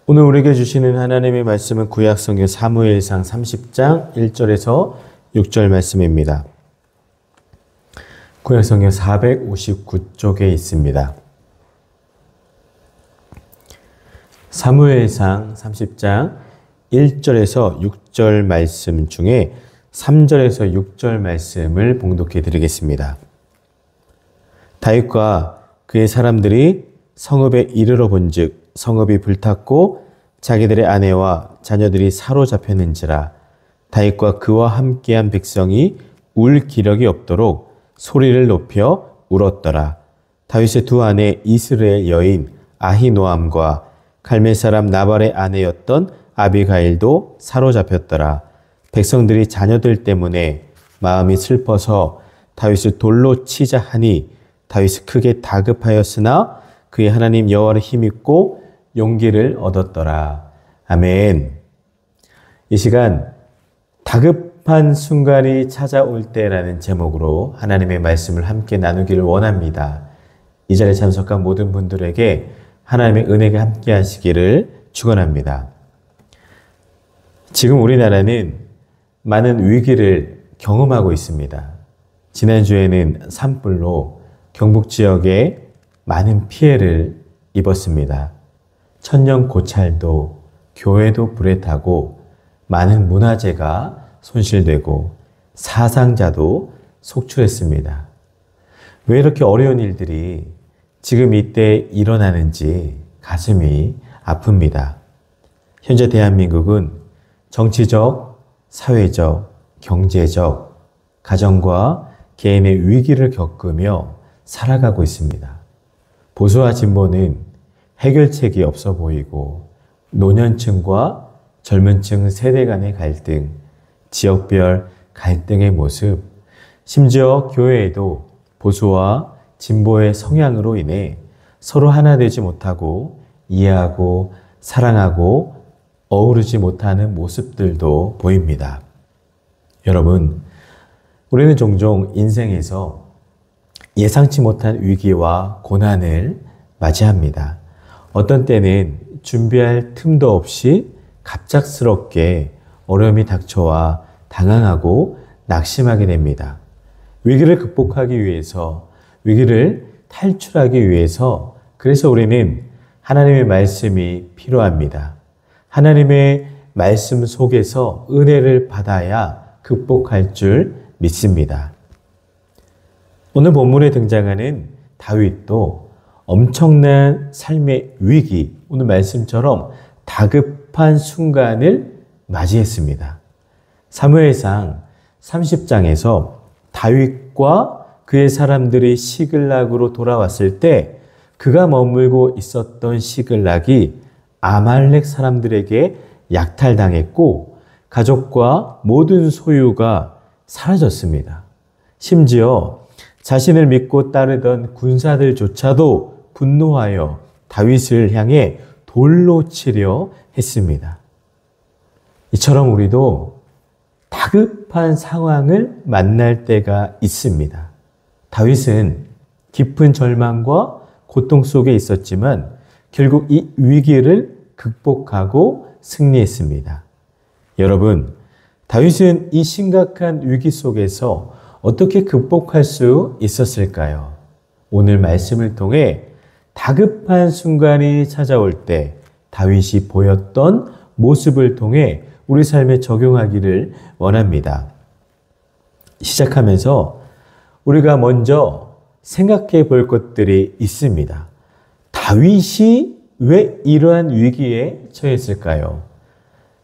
오늘 우리에게 주시는 하나님의 말씀은 구약성경 사무엘상 30장 1절에서 6절 말씀입니다. 구약성경 459쪽에 있습니다. 사무엘상 30장 1절에서 6절 말씀 중에 3절에서 6절 말씀을 봉독해 드리겠습니다. 다윗과 그의 사람들이 성읍에 이르러 본즉 성읍이 불탔고 자기들의 아내와 자녀들이 사로잡혔는지라. 다윗과 그와 함께한 백성이 울 기력이 없도록 소리를 높여 울었더라. 다윗의 두 아내 이스라엘 여인 아히노암과 갈멜 사람 나발의 아내였던 아비가일도 사로잡혔더라. 백성들이 자녀들 때문에 마음이 슬퍼서 다윗을 돌로 치자 하니 다윗이 크게 다급하였으나 그의 하나님 여호와를 힘입고 용기를 얻었더라. 아멘. 이 시간 다급한 순간이 찾아올 때라는 제목으로 하나님의 말씀을 함께 나누기를 원합니다. 이 자리에 참석한 모든 분들에게 하나님의 은혜가 함께 하시기를 축원합니다. 지금 우리나라는 많은 위기를 경험하고 있습니다. 지난주에는 산불로 경북 지역에 많은 피해를 입었습니다. 천년 고찰도 교회도 불에 타고 많은 문화재가 손실되고 사상자도 속출했습니다. 왜 이렇게 어려운 일들이 지금 이때 일어나는지 가슴이 아픕니다. 현재 대한민국은 정치적, 사회적, 경제적, 가정과 개인의 위기를 겪으며 살아가고 있습니다. 보수와 진보는 해결책이 없어 보이고 노년층과 젊은층 세대 간의 갈등, 지역별 갈등의 모습, 심지어 교회에도 보수와 진보의 성향으로 인해 서로 하나 되지 못하고 이해하고 사랑하고 어우르지 못하는 모습들도 보입니다. 여러분, 우리는 종종 인생에서 예상치 못한 위기와 고난을 맞이합니다. 어떤 때는 준비할 틈도 없이 갑작스럽게 어려움이 닥쳐와 당황하고 낙심하게 됩니다. 위기를 극복하기 위해서, 위기를 탈출하기 위해서 그래서 우리는 하나님의 말씀이 필요합니다. 하나님의 말씀 속에서 은혜를 받아야 극복할 줄 믿습니다. 오늘 본문에 등장하는 다윗도 엄청난 삶의 위기, 오늘 말씀처럼 다급한 순간을 맞이했습니다. 사무엘상 30장에서 다윗과 그의 사람들이 시글락으로 돌아왔을 때 그가 머물고 있었던 시글락이 아말렉 사람들에게 약탈당했고 가족과 모든 소유가 사라졌습니다. 심지어 자신을 믿고 따르던 군사들조차도 분노하여 다윗을 향해 돌로 치려 했습니다. 이처럼 우리도 다급한 상황을 만날 때가 있습니다. 다윗은 깊은 절망과 고통 속에 있었지만 결국 이 위기를 극복하고 승리했습니다. 여러분, 다윗은 이 심각한 위기 속에서 어떻게 극복할 수 있었을까요? 오늘 말씀을 통해 다급한 순간이 찾아올 때 다윗이 보였던 모습을 통해 우리 삶에 적용하기를 원합니다. 시작하면서 우리가 먼저 생각해 볼 것들이 있습니다. 다윗이 왜 이러한 위기에 처했을까요?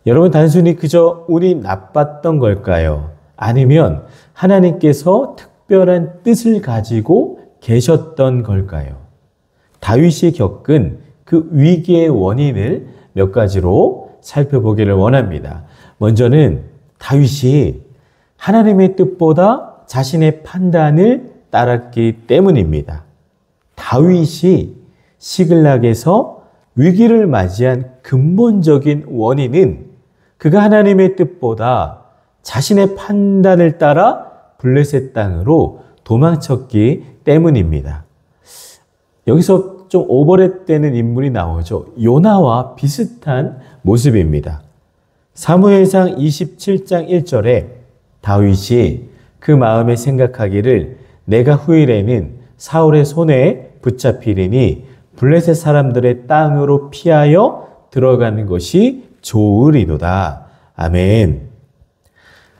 여러분, 단순히 그저 운이 나빴던 걸까요? 아니면 하나님께서 특별한 뜻을 가지고 계셨던 걸까요? 다윗이 겪은 그 위기의 원인을 몇 가지로 살펴보기를 원합니다. 먼저는 다윗이 하나님의 뜻보다 자신의 판단을 따랐기 때문입니다. 다윗이 시글락에서 위기를 맞이한 근본적인 원인은 그가 하나님의 뜻보다 자신의 판단을 따라 블레셋 땅으로 도망쳤기 때문입니다. 여기서 좀 오버랩되는 인물이 나오죠. 요나와 비슷한 모습입니다. 사무엘상 27장 1절에 다윗이 그 마음에 생각하기를 내가 후일에는 사울의 손에 붙잡히리니 블레셋 사람들의 땅으로 피하여 들어가는 것이 좋으리로다. 아멘.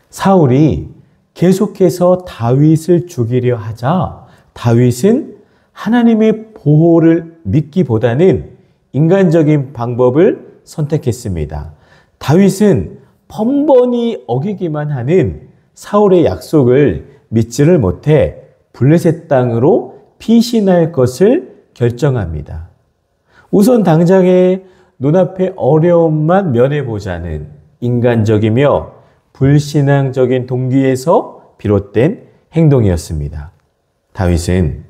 사울이 계속해서 다윗을 죽이려 하자 다윗은 하나님의 보호를 믿기보다는 인간적인 방법을 선택했습니다. 다윗은 번번이 어기기만 하는 사울의 약속을 믿지를 못해 블레셋 땅으로 피신할 것을 결정합니다. 우선 당장의 눈앞의 어려움만 면해보자는 인간적이며 불신앙적인 동기에서 비롯된 행동이었습니다. 다윗은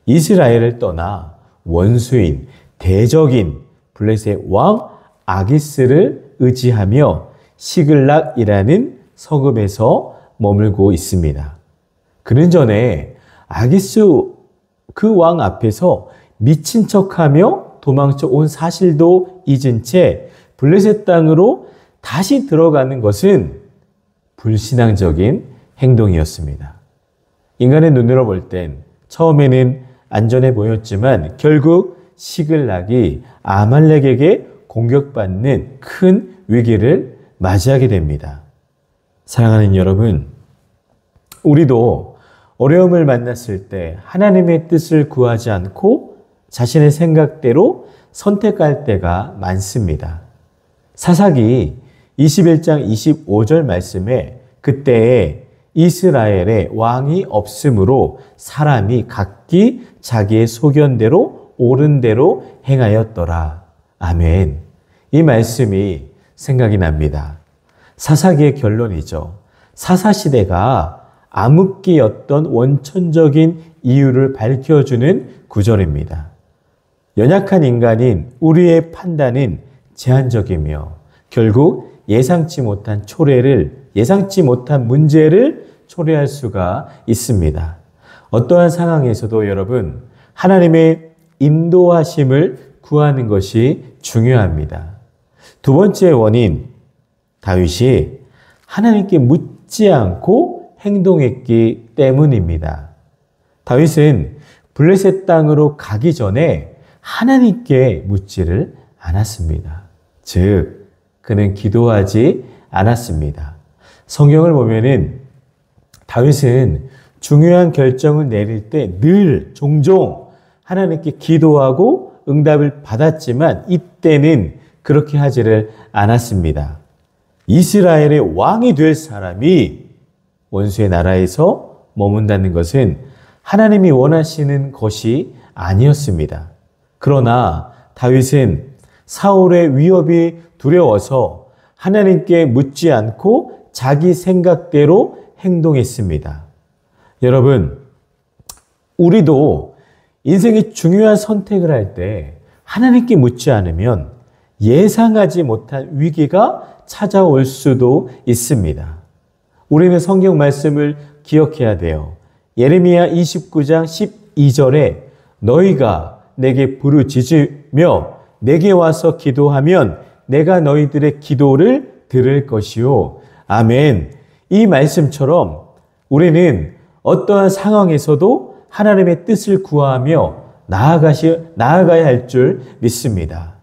이스라엘을 떠나 원수인 대적인 블레셋 왕 아기스를 의지하며 시글락이라는 성읍에서 머물고 있습니다. 그는 전에 아기스 그 왕 앞에서 미친 척하며 도망쳐 온 사실도 잊은 채 블레셋 땅으로 다시 들어가는 것은 불신앙적인 행동이었습니다. 인간의 눈으로 볼 땐 처음에는 안전해 보였지만 결국 시글락이 아말렉에게 공격받는 큰 위기를 맞이하게 됩니다. 사랑하는 여러분, 우리도 어려움을 만났을 때 하나님의 뜻을 구하지 않고 자신의 생각대로 선택할 때가 많습니다. 사사기 21장 25절 말씀에 그때에 이스라엘에 왕이 없으므로 사람이 각기 자기의 소견대로 옳은 대로 행하였더라. 아멘. 이 말씀이 생각이 납니다. 사사기의 결론이죠. 사사시대가 암흑기였던 원천적인 이유를 밝혀주는 구절입니다. 연약한 인간인 우리의 판단은 제한적이며 결국 예상치 못한 예상치 못한 문제를 초래할 수가 있습니다. 어떠한 상황에서도 여러분, 하나님의 인도하심을 구하는 것이 중요합니다. 두 번째 원인, 다윗이 하나님께 묻지 않고 행동했기 때문입니다. 다윗은 블레셋 땅으로 가기 전에 하나님께 묻지를 않았습니다. 즉, 그는 기도하지 않았습니다. 성경을 보면은 다윗은 중요한 결정을 내릴 때 종종 하나님께 기도하고 응답을 받았지만 이때는 그렇게 하지를 않았습니다. 이스라엘의 왕이 될 사람이 원수의 나라에서 머문다는 것은 하나님이 원하시는 것이 아니었습니다. 그러나 다윗은 사울의 위협이 두려워서 하나님께 묻지 않고 자기 생각대로 행동했습니다. 여러분, 우리도 인생의 중요한 선택을 할 때 하나님께 묻지 않으면 예상하지 못한 위기가 찾아올 수도 있습니다. 우리는 성경 말씀을 기억해야 돼요. 예레미야 29장 12절에 너희가 내게 부르짖으며 내게 와서 기도하면 내가 너희들의 기도를 들을 것이요. 아멘. 이 말씀처럼 우리는 어떠한 상황에서도 하나님의 뜻을 구하며 나아가야 할 줄 믿습니다.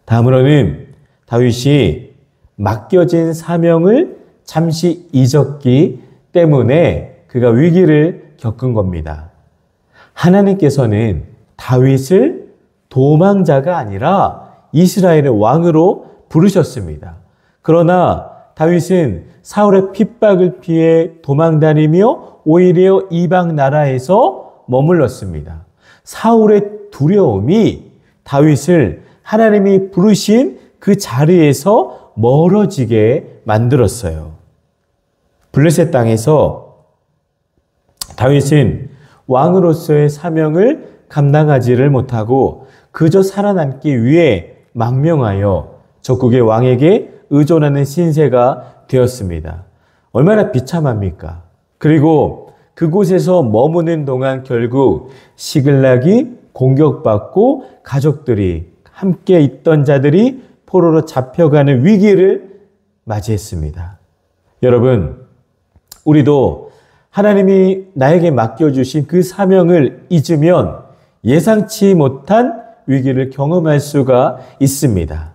다음으로는 다윗이 맡겨진 사명을 잠시 잊었기 때문에 그가 위기를 겪은 겁니다. 하나님께서는 다윗을 도망자가 아니라 이스라엘의 왕으로 부르셨습니다. 그러나 다윗은 사울의 핍박을 피해 도망다니며 오히려 이방 나라에서 머물렀습니다. 사울의 두려움이 다윗을 하나님이 부르신 그 자리에서 멀어지게 만들었어요. 블레셋 땅에서 다윗은 왕으로서의 사명을 감당하지를 못하고 그저 살아남기 위해 망명하여 적국의 왕에게 의존하는 신세가 되었습니다. 얼마나 비참합니까? 그리고 그곳에서 머무는 동안 결국 시글락이 공격받고 가족들이 함께 있던 자들이 포로로 잡혀가는 위기를 맞이했습니다. 여러분, 우리도 하나님이 나에게 맡겨주신 그 사명을 잊으면 예상치 못한 위기를 경험할 수가 있습니다.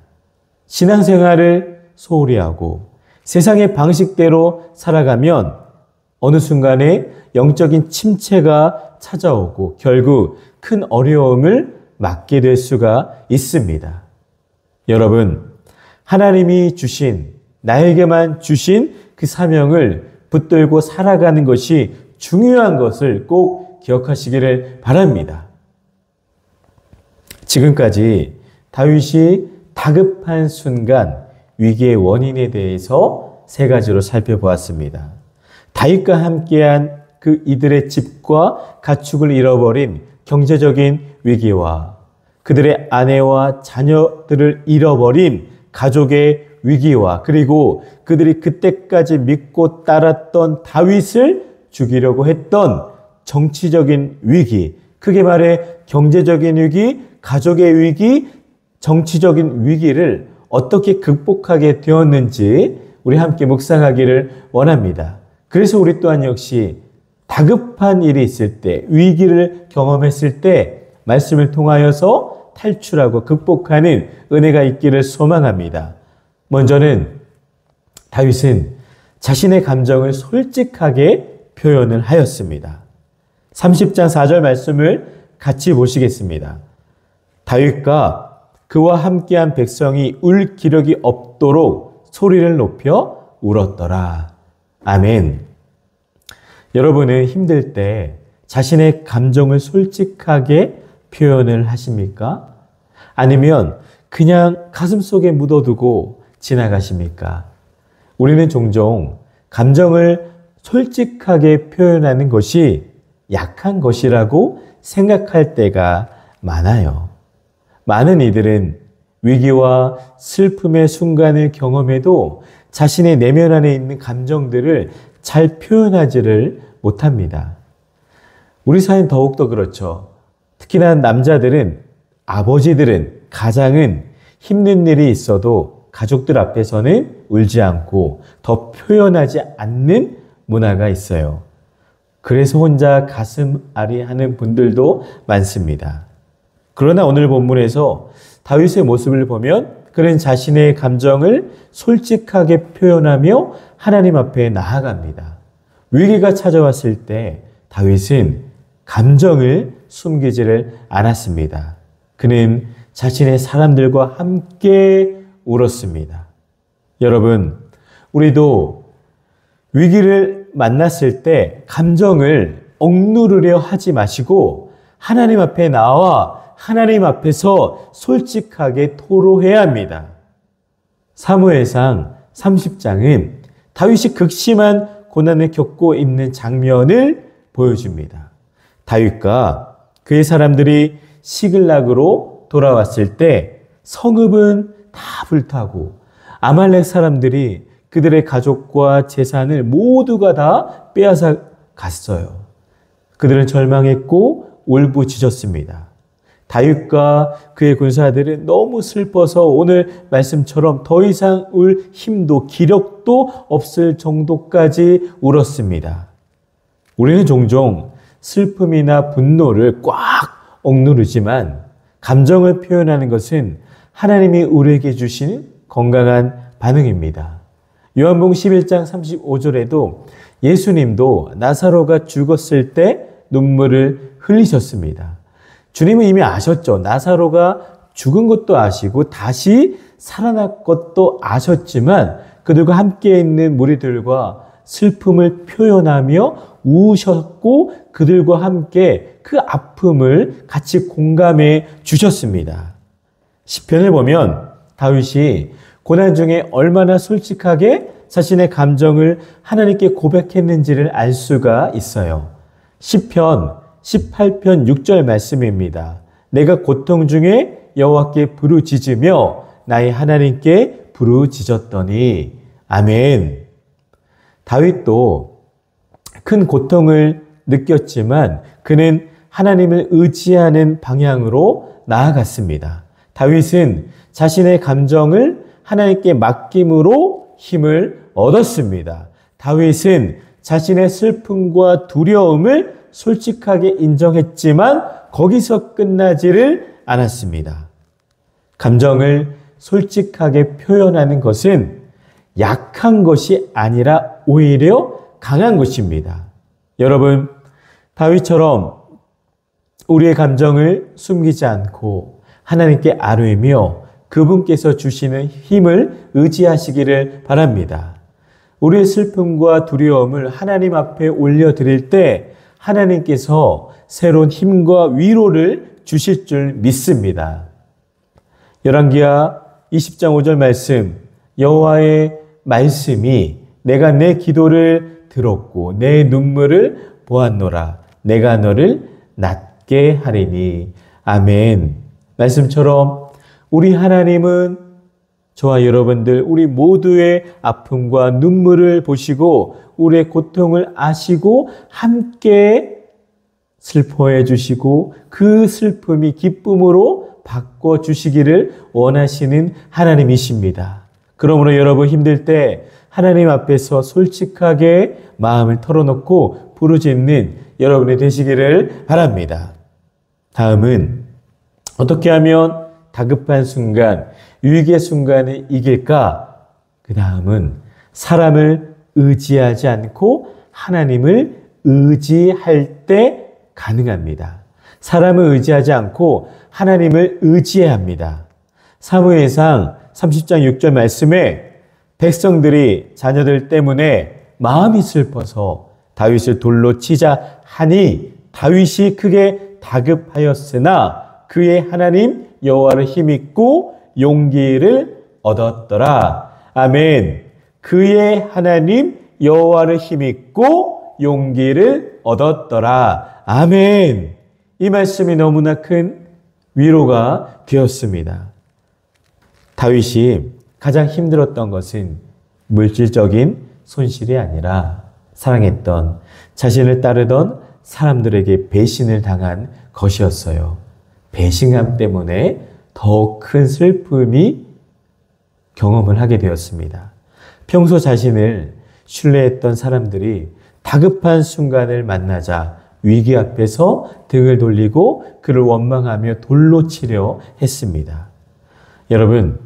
신앙생활을 소홀히 하고 세상의 방식대로 살아가면 어느 순간에 영적인 침체가 찾아오고 결국 큰 어려움을 맞게 될 수가 있습니다. 여러분, 하나님이 주신, 나에게만 주신 그 사명을 붙들고 살아가는 것이 중요한 것을 꼭 기억하시기를 바랍니다. 지금까지 다윗이 다급한 순간 위기의 원인에 대해서 세 가지로 살펴보았습니다. 다윗과 함께한 그 이들의 집과 가축을 잃어버린 경제적인 위기와 그들의 아내와 자녀들을 잃어버린 가족의 위기와 그리고 그들이 그때까지 믿고 따랐던 다윗을 죽이려고 했던 정치적인 위기, 크게 말해 경제적인 위기, 가족의 위기, 정치적인 위기를 어떻게 극복하게 되었는지 우리 함께 묵상하기를 원합니다. 그래서 우리 또한 역시 다급한 일이 있을 때, 위기를 경험했을 때 말씀을 통하여서 탈출하고 극복하는 은혜가 있기를 소망합니다. 먼저는 다윗은 자신의 감정을 솔직하게 표현을 하였습니다. 30장 4절 말씀을 같이 보시겠습니다. 다윗과 그와 함께한 백성이 울 기력이 없도록 소리를 높여 울었더라. 아멘. 여러분은 힘들 때 자신의 감정을 솔직하게 표현을 하십니까? 아니면 그냥 가슴속에 묻어두고 지나가십니까? 우리는 종종 감정을 솔직하게 표현하는 것이 약한 것이라고 생각할 때가 많아요. 많은 이들은 위기와 슬픔의 순간을 경험해도 자신의 내면 안에 있는 감정들을 잘 표현하지를 못합니다. 우리 사회는 더욱더 그렇죠. 특히나 남자들은, 아버지들은, 가장은 힘든 일이 있어도 가족들 앞에서는 울지 않고 더 표현하지 않는 문화가 있어요. 그래서 혼자 가슴 아리하는 분들도 많습니다. 그러나 오늘 본문에서 다윗의 모습을 보면 그는 자신의 감정을 솔직하게 표현하며 하나님 앞에 나아갑니다. 위기가 찾아왔을 때 다윗은 감정을 숨기지를 않았습니다. 그는 자신의 사람들과 함께 울었습니다. 여러분, 우리도 위기를 만났을 때 감정을 억누르려 하지 마시고 하나님 앞에 나와 하나님 앞에서 솔직하게 토로해야 합니다. 사무엘상 30장은 다윗이 극심한 고난을 겪고 있는 장면을 보여줍니다. 다윗과 그의 사람들이 시글락으로 돌아왔을 때 성읍은 다 불타고 아말렉 사람들이 그들의 가족과 재산을 모두가 다 빼앗아 갔어요. 그들은 절망했고 울부짖었습니다. 다윗과 그의 군사들은 너무 슬퍼서 오늘 말씀처럼 더 이상 울 힘도 기력도 없을 정도까지 울었습니다. 우리는 종종 슬픔이나 분노를 꽉 억누르지만 감정을 표현하는 것은 하나님이 우리에게 주신 건강한 반응입니다. 요한복음 11장 35절에도 예수님도 나사로가 죽었을 때 눈물을 흘리셨습니다. 주님은 이미 아셨죠. 나사로가 죽은 것도 아시고 다시 살아날 것도 아셨지만 그들과 함께 있는 무리들과 슬픔을 표현하며 우셨고 그들과 함께 그 아픔을 같이 공감해 주셨습니다. 시편을 보면 다윗이 고난 중에 얼마나 솔직하게 자신의 감정을 하나님께 고백했는지를 알 수가 있어요. 시편 18편 6절 말씀입니다. 내가 고통 중에 여호와께 부르짖으며 나의 하나님께 부르짖었더니 아멘. 다윗도 큰 고통을 느꼈지만 그는 하나님을 의지하는 방향으로 나아갔습니다. 다윗은 자신의 감정을 하나님께 맡김으로 힘을 얻었습니다. 다윗은 자신의 슬픔과 두려움을 솔직하게 인정했지만 거기서 끝나지를 않았습니다. 감정을 솔직하게 표현하는 것은 약한 것이 아니라 오히려 강한 것입니다. 여러분, 다윗처럼 우리의 감정을 숨기지 않고 하나님께 아뢰며 그분께서 주시는 힘을 의지하시기를 바랍니다. 우리의 슬픔과 두려움을 하나님 앞에 올려드릴 때 하나님께서 새로운 힘과 위로를 주실 줄 믿습니다. 열왕기하 20장 5절 말씀, 여호와의 말씀이 내가 내 기도를 들었고 내 눈물을 보았노라. 내가 너를 낫게 하리니. 아멘. 말씀처럼 우리 하나님은 저와 여러분들 우리 모두의 아픔과 눈물을 보시고 우리의 고통을 아시고 함께 슬퍼해 주시고 그 슬픔이 기쁨으로 바꿔주시기를 원하시는 하나님이십니다. 그러므로 여러분 힘들 때 하나님 앞에서 솔직하게 마음을 털어놓고 부르짖는 여러분이 되시기를 바랍니다. 다음은 어떻게 하면 다급한 순간, 위기의 순간을 이길까? 그 다음은 사람을 의지하지 않고 하나님을 의지할 때 가능합니다. 사람을 의지하지 않고 하나님을 의지해야 합니다. 사무엘상 30장 6절 말씀에 백성들이 자녀들 때문에 마음이 슬퍼서 다윗을 돌로 치자 하니 다윗이 크게 다급하였으나 그의 하나님 여호와를 힘입고 용기를 얻었더라. 아멘. 그의 하나님 여호와를 힘입고 용기를 얻었더라. 아멘. 이 말씀이 너무나 큰 위로가 되었습니다. 다윗이 가장 힘들었던 것은 물질적인 손실이 아니라 사랑했던 자신을 따르던 사람들에게 배신을 당한 것이었어요. 배신감 때문에 더 큰 슬픔이 경험을 하게 되었습니다. 평소 자신을 신뢰했던 사람들이 다급한 순간을 만나자 위기 앞에서 등을 돌리고 그를 원망하며 돌로 치려 했습니다. 여러분,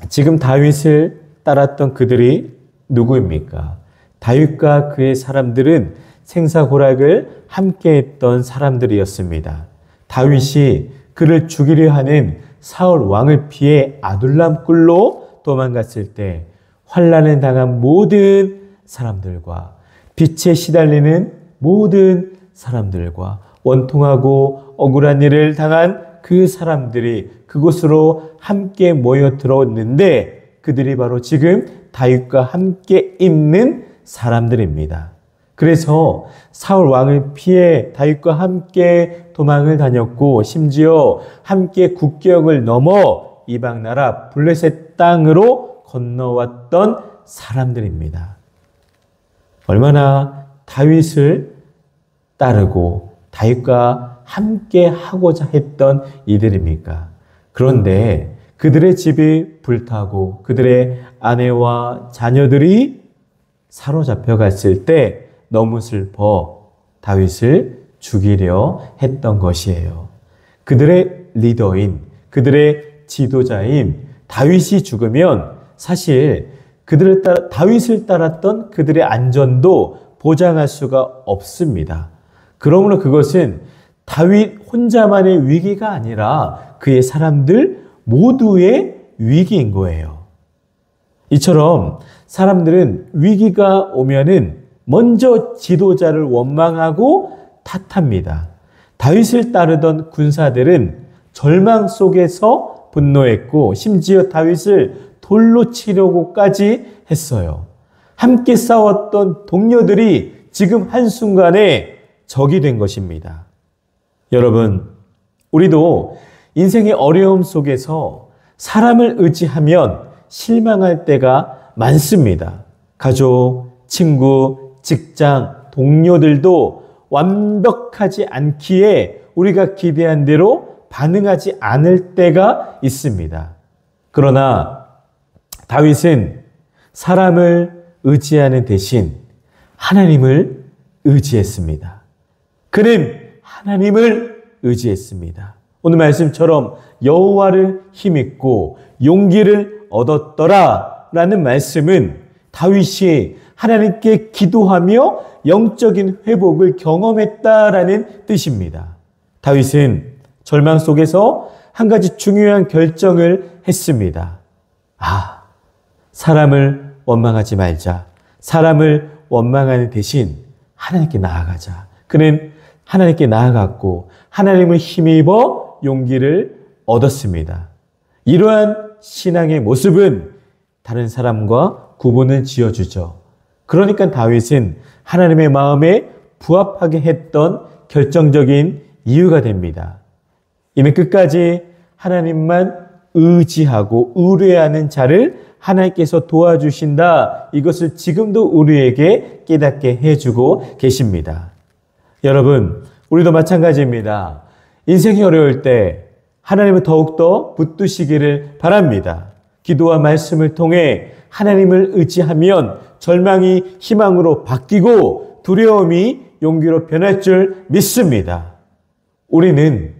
지금 다윗을 따랐던 그들이 누구입니까? 다윗과 그의 사람들은 생사고락을 함께했던 사람들이었습니다. 다윗이 그를 죽이려 하는 사울 왕을 피해 아둘람 굴로 도망갔을 때 환난을 당한 모든 사람들과 빛에 시달리는 모든 사람들과 원통하고 억울한 일을 당한 그 사람들이 그곳으로 함께 모여 들어왔는데 그들이 바로 지금 다윗과 함께 있는 사람들입니다. 그래서 사울 왕을 피해 다윗과 함께 도망을 다녔고 심지어 함께 국경을 넘어 이방 나라 블레셋 땅으로 건너왔던 사람들입니다. 얼마나 다윗을 따르고 다윗과 함께 하고자 했던 이들입니까? 그런데 그들의 집이 불타고 그들의 아내와 자녀들이 사로잡혀 갔을 때 너무 슬퍼 다윗을 죽이려 했던 것이에요. 그들의 리더인, 그들의 지도자인 다윗이 죽으면 사실 다윗을 따랐던 그들의 안전도 보장할 수가 없습니다. 그러므로 그것은 다윗 혼자만의 위기가 아니라 그의 사람들 모두의 위기인 거예요. 이처럼 사람들은 위기가 오면은 먼저 지도자를 원망하고 탓합니다. 다윗을 따르던 군사들은 절망 속에서 분노했고 심지어 다윗을 돌로 치려고까지 했어요. 함께 싸웠던 동료들이 지금 한순간에 적이 된 것입니다. 여러분, 우리도 인생의 어려움 속에서 사람을 의지하면 실망할 때가 많습니다. 가족, 친구, 직장, 동료들도 완벽하지 않기에 우리가 기대한 대로 반응하지 않을 때가 있습니다. 그러나 다윗은 사람을 의지하는 대신 하나님을 의지했습니다. 그는 하나님을 의지했습니다. 오늘 말씀처럼 여호와를 힘입고 용기를 얻었더라 라는 말씀은 다윗이 하나님께 기도하며 영적인 회복을 경험했다라는 뜻입니다. 다윗은 절망 속에서 한 가지 중요한 결정을 했습니다. 사람을 원망하지 말자. 사람을 원망하는 대신 하나님께 나아가자. 그는 하나님께 나아갔고 하나님을 힘입어 용기를 얻었습니다. 이러한 신앙의 모습은 다른 사람과 구분을 지어주죠. 그러니까 다윗은 하나님의 마음에 부합하게 했던 결정적인 이유가 됩니다. 이는 끝까지 하나님만 의지하고 의뢰하는 자를 하나님께서 도와주신다. 이것을 지금도 우리에게 깨닫게 해주고 계십니다. 여러분, 우리도 마찬가지입니다. 인생이 어려울 때 하나님을 더욱더 붙드시기를 바랍니다. 기도와 말씀을 통해 하나님을 의지하면 절망이 희망으로 바뀌고 두려움이 용기로 변할 줄 믿습니다. 우리는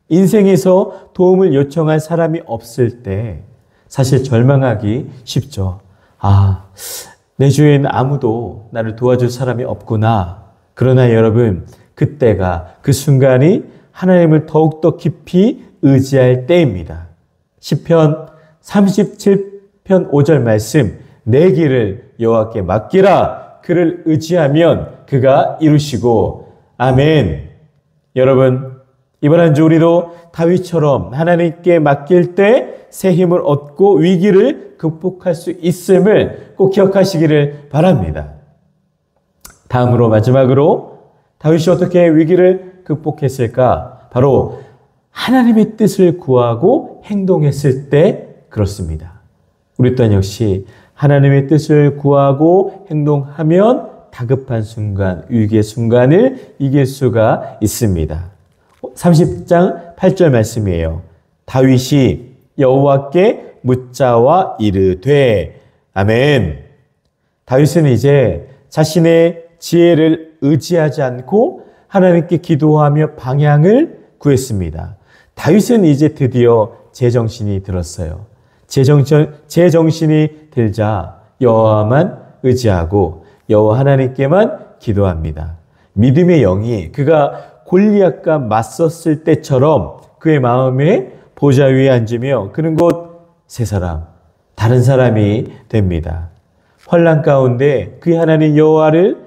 인생에서 도움을 요청할 사람이 없을 때 사실 절망하기 쉽죠. 내 주위에는 아무도 나를 도와줄 사람이 없구나. 그러나 여러분, 그때가 그 순간이 하나님을 더욱더 깊이 의지할 때입니다. 시편 37편 5절 말씀, 내 길을 여호와께 맡기라. 그를 의지하면 그가 이루시고. 아멘. 여러분, 이번 한 주 우리도 다윗처럼 하나님께 맡길 때 새 힘을 얻고 위기를 극복할 수 있음을 꼭 기억하시기를 바랍니다. 다음으로 마지막으로 다윗이 어떻게 위기를 극복했을까? 바로 하나님의 뜻을 구하고 행동했을 때 그렇습니다. 우리 또한 역시 하나님의 뜻을 구하고 행동하면 다급한 순간, 위기의 순간을 이길 수가 있습니다. 30장 8절 말씀이에요. 다윗이 여호와께 묻자와 이르되. 아멘. 다윗은 이제 자신의 지혜를 의지하지 않고 하나님께 기도하며 방향을 구했습니다. 다윗은 이제 드디어 제정신이 들었어요. 제정신이 들자 여호와만 의지하고 여호와 하나님께만 기도합니다. 믿음의 영이 그가 골리앗과 맞섰을 때처럼 그의 마음에 보좌 위에 앉으며 그는 곧 새 사람, 다른 사람이 됩니다. 환난 가운데 그의 하나님 여호와를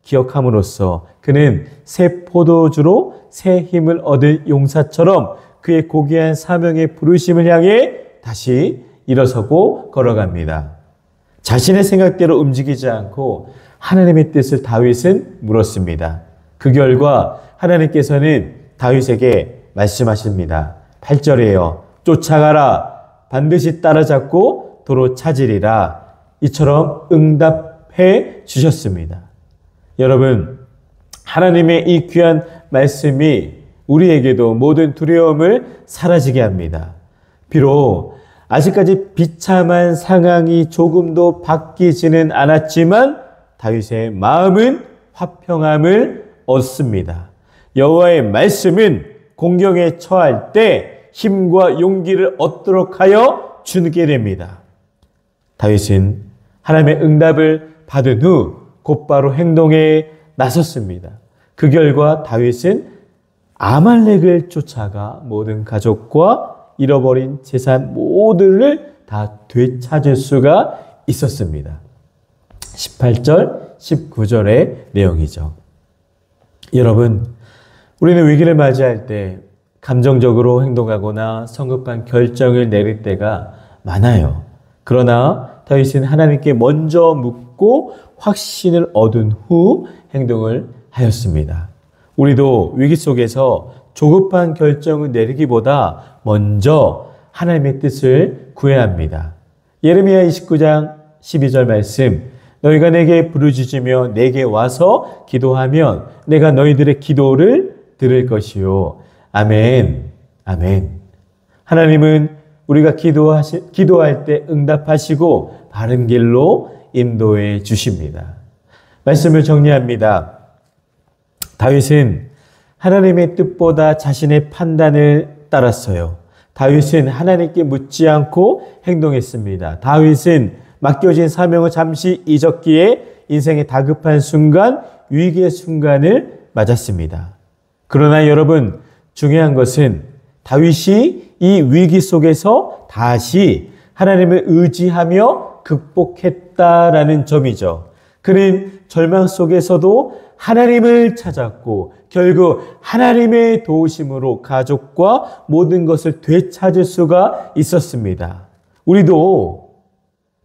기억함으로써 그는 새 포도주로 새 힘을 얻을 용사처럼 그의 고귀한 사명의 부르심을 향해 다시 일어서고 걸어갑니다. 자신의 생각대로 움직이지 않고 하나님의 뜻을 다윗은 물었습니다. 그 결과 하나님께서는 다윗에게 말씀하십니다. 8절이에요. 쫓아가라. 반드시 따라잡고 도로 찾으리라. 이처럼 응답해 주셨습니다. 여러분, 하나님의 이 귀한 말씀이 우리에게도 모든 두려움을 사라지게 합니다. 비록 아직까지 비참한 상황이 조금도 바뀌지는 않았지만 다윗의 마음은 화평함을 얻습니다. 여호와의 말씀은 공경에 처할 때 힘과 용기를 얻도록 하여 주게 됩니다. 다윗은 하나님의 응답을 받은 후 곧바로 행동에 나섰습니다. 그 결과 다윗은 아말렉을 쫓아가 모든 가족과 잃어버린 재산 모두를 다 되찾을 수가 있었습니다. 18절, 19절의 내용이죠. 여러분, 우리는 위기를 맞이할 때 감정적으로 행동하거나 성급한 결정을 내릴 때가 많아요. 그러나 다윗은 하나님께 먼저 묻고 확신을 얻은 후 행동을 하였습니다. 우리도 위기 속에서 조급한 결정을 내리기보다 먼저 하나님의 뜻을 구해야 합니다. 예레미야 29장 12절 말씀, 너희가 내게 부르짖으며 내게 와서 기도하면 내가 너희들의 기도를 들을 것이요. 아멘. 아멘. 하나님은 우리가 기도할 때 응답하시고 바른 길로 인도해 주십니다. 말씀을 정리합니다. 다윗은 하나님의 뜻보다 자신의 판단을 따랐어요. 다윗은 하나님께 묻지 않고 행동했습니다. 다윗은 맡겨진 사명을 잠시 잊었기에 인생의 다급한 순간, 위기의 순간을 맞았습니다. 그러나 여러분, 중요한 것은 다윗이 이 위기 속에서 다시 하나님을 의지하며 극복했다라는 점이죠. 그는 절망 속에서도 하나님을 찾았고 결국 하나님의 도우심으로 가족과 모든 것을 되찾을 수가 있었습니다. 우리도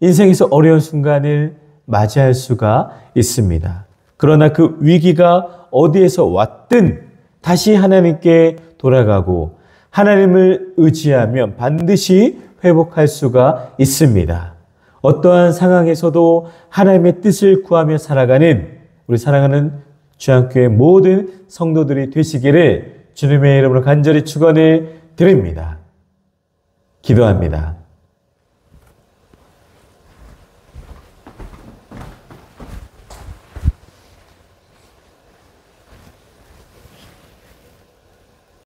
인생에서 어려운 순간을 맞이할 수가 있습니다. 그러나 그 위기가 어디에서 왔든 다시 하나님께 돌아가고 하나님을 의지하면 반드시 회복할 수가 있습니다. 어떠한 상황에서도 하나님의 뜻을 구하며 살아가는 우리 사랑하는 주안교회 모든 성도들이 되시기를 주님의 이름으로 간절히 축원을 드립니다. 기도합니다.